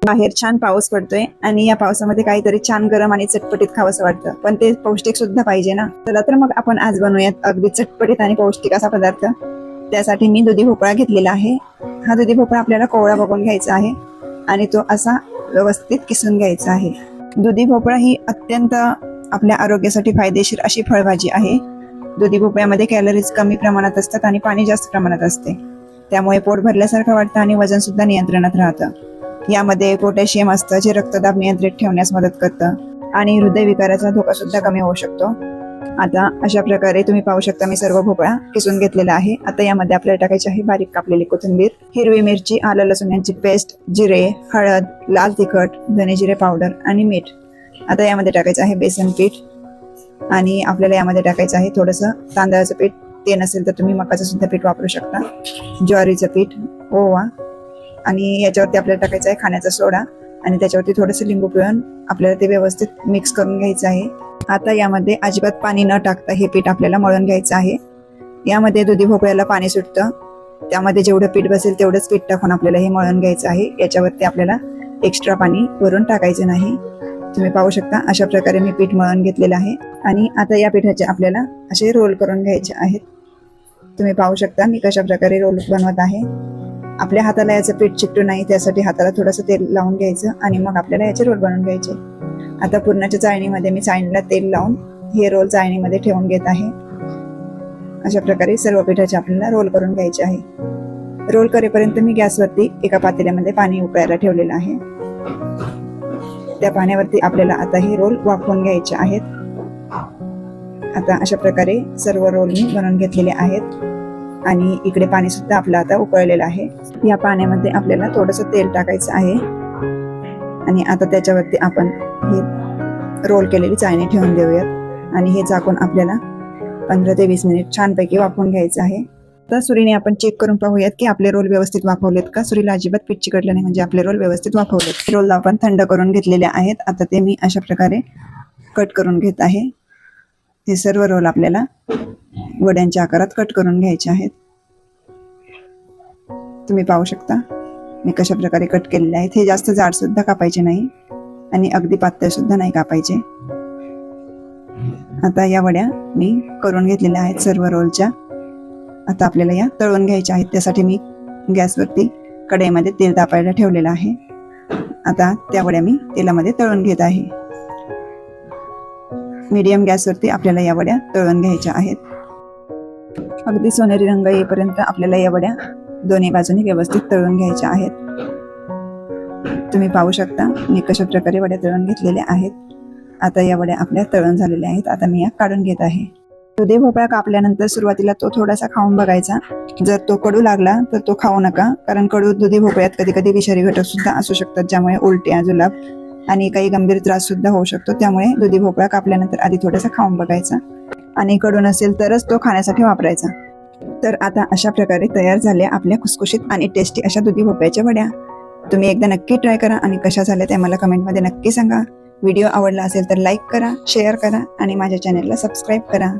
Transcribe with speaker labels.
Speaker 1: बाहेर छान पाऊस पडतोय आणि या पावसामध्ये काहीतरी छान गरम आणि चटपटीत खावंसं वाटतं, पण ते पौष्टिक सुद्धा पाहिजे ना. चला तर मग आपण आज बनवूयात अगदी चटपटीत आणि पौष्टिक असा पदार्थ. त्यासाठी मी दुधी भोपळा घेतलेला आहे. हा दुधी भोपळा आपल्याला कोवळा बघून घ्यायचा आहे आणि तो असा व्यवस्थित किसून घ्यायचा आहे. दुधी भोपळा ही अत्यंत आपल्या आरोग्यासाठी फायदेशीर अशी फळभाजी आहे. दुधी भोपळ्यामध्ये कॅलरीज कमी प्रमाणात असतात आणि पाणी जास्त प्रमाणात असते, त्यामुळे पोट भरल्यासारखं वाटतं आणि वजन सुद्धा नियंत्रणात राहतं. यामध्ये पोटॅशियम असतं, जे रक्तदाब नियंत्रित ठेवण्यास मदत करतं आणि हृदयविकाराचा धोका सुद्धा कमी होऊ शकतो. आता अशा प्रकारे तुम्ही पाहू शकता मी सर्व भोपळा किसून घेतलेला आहे. आता यामध्ये आपल्याला टाकायची आहे बारीक कापलेली कोथिंबीर, हिरवी मिरची, आलं लसूण यांची पेस्ट, जिरे, हळद, लाल तिखट, धने जिरे पावडर आणि मीठ. आता यामध्ये टाकायचं आहे बेसन पीठ आणि आपल्याला यामध्ये टाकायचं आहे थोडंसं तांदळाचं पीठ. ते नसेल तर तुम्ही मकाचं सुद्धा पीठ वापरू शकता. ज्वारीचं पीठ, ओवा आणि याच्यावरती आपल्याला टाकायचं आहे खाण्याचा सोडा आणि त्याच्यावरती थोडंसं लिंबू पिळून आपल्याला ते व्यवस्थित मिक्स करून घ्यायचं आहे. आता यामध्ये अजिबात पाणी न टाकता हे पीठ आपल्याला मळून घ्यायचं आहे. यामध्ये दुधी भोपळ्याला पाणी सुटतं, त्यामध्ये जेवढं पीठ बसेल तेवढंच पीठ टाकून आपल्याला हे मळून घ्यायचं आहे. याच्यावरती आपल्याला एक्स्ट्रा पाणी वरून टाकायचं नाही. तुम्ही पाहू शकता अशा प्रकारे मी पीठ मळून घेतलेलं आहे आणि आता या पिठाचे आपल्याला असे रोल करून घ्यायचे आहेत. तुम्ही पाहू शकता मी कशा प्रकारे रोल बनवत आहे. आपल्या हाताला याचं पीठ चिकटू नाही, त्यासाठी हाताला थोडंसं तेल लावून घ्यायचं आणि मग आपल्याला याचे रोल बनवून घ्यायचे. आता पुरणाच्या चाळणीमध्ये मी चाळणीला तेल लावून हे रोल चाळणीमध्ये ठेवून घेत आहे. अशा प्रकारे सर्व पिठाचे आपल्याला रोल करून घ्यायचे आहे. रोल करेपर्यंत मी गॅसवरती एका पातेल्यामध्ये पाणी उकळायला ठेवलेलं आहे. त्या पाण्यावरती आपल्याला आता हे रोल वाफवून घ्यायचे आहेत. आता अशा प्रकारे सर्व रोल मी बनवून घेतलेले आहेत आणि इकडे पाणी सुद्धा आपलं आता उकळलेलं आहे. या पाण्यामध्ये आपल्याला थोडंसं तेल टाकायचं आहे आणि आता त्याच्यावरती आपण हे रोल केलेली चाळणी ठेवून देऊयात आणि हे झाकून आपल्याला 15 ते 20 मिनिट छानपैकी वाफवून घ्यायचं आहे. तर सुरीने आपण चेक करून पाहूयात की आपले रोल व्यवस्थित वाफवलेत का. सुरीला अजिबात पीठ चिकटलं नाही, म्हणजे आपले रोल व्यवस्थित वाफवलेत. रोल आपण थंड करून घेतलेले आहेत. आता ते मी अशा प्रकारे कट करून घेत आहे. हे सर्व रोल आपल्याला वड्यांच्या आकारात कट करून घ्यायचे आहेत. तुम्ही पाहू शकता मी कशा प्रकारे कट केलेले आहेत. हे जास्त जाड सुद्धा कापायचे नाही आणि अगदी पातळ सुद्धा नाही कापायचे. आता या वड्या मी करून घेतलेल्या आहेत सर्व रोलच्या. आता आपल्याला या तळून घ्यायच्या आहेत. त्यासाठी मी गॅसवरती कढईमध्ये तेल तापायला ठेवलेलं आहे. आता त्या वड्या मी तेलामध्ये तळून घेत आहे. मीडियम गॅसवरती आपल्याला या वड्या तळून घ्यायच्या आहेत. अगदी सोनेरी रंग येईपर्यंत आपल्याला या वड्या दोन्ही बाजूनी व्यवस्थित तळून घ्यायच्या आहेत. तुम्ही पाहू शकता मी कशा प्रकारे वड्या तळून घेतलेल्या आहेत. आता या वड्या आपल्या तळून झालेल्या आहेत. आता मी या काढून घेत आहे. दुधी भोपळा कापल्यानंतर सुरुवातीला तो थोडासा खाऊन बघायचा. जर तो कडू लागला तर तो खाऊ नका, कारण कडू दुधी भोपळ्यात कधी कधी विषारी घटक सुद्धा असू शकतात, ज्यामुळे उलट्या, जुलाब आणि काही गंभीर त्रास सुद्धा होऊ शकतो. त्यामुळे दुधी भोपळा कापल्यानंतर आधी थोडासा खाऊन बघायचा आणि कडू नसेल तरच तो खाण्यासाठी वापरायचा. तर आता अशा प्रकारे तयार झाल्या आपल्या खुसखुशीत आणि टेस्टी अशा दुधी भोपळ्याच्या वड्या. तुम्ही एकदा नक्की ट्राय करा आणि कशा झाल्या ते मला कमेंटमध्ये नक्की सांगा. व्हिडिओ आवडला असेल तर लाईक करा, शेअर करा आणि माझ्या चॅनलला सबस्क्राईब करा.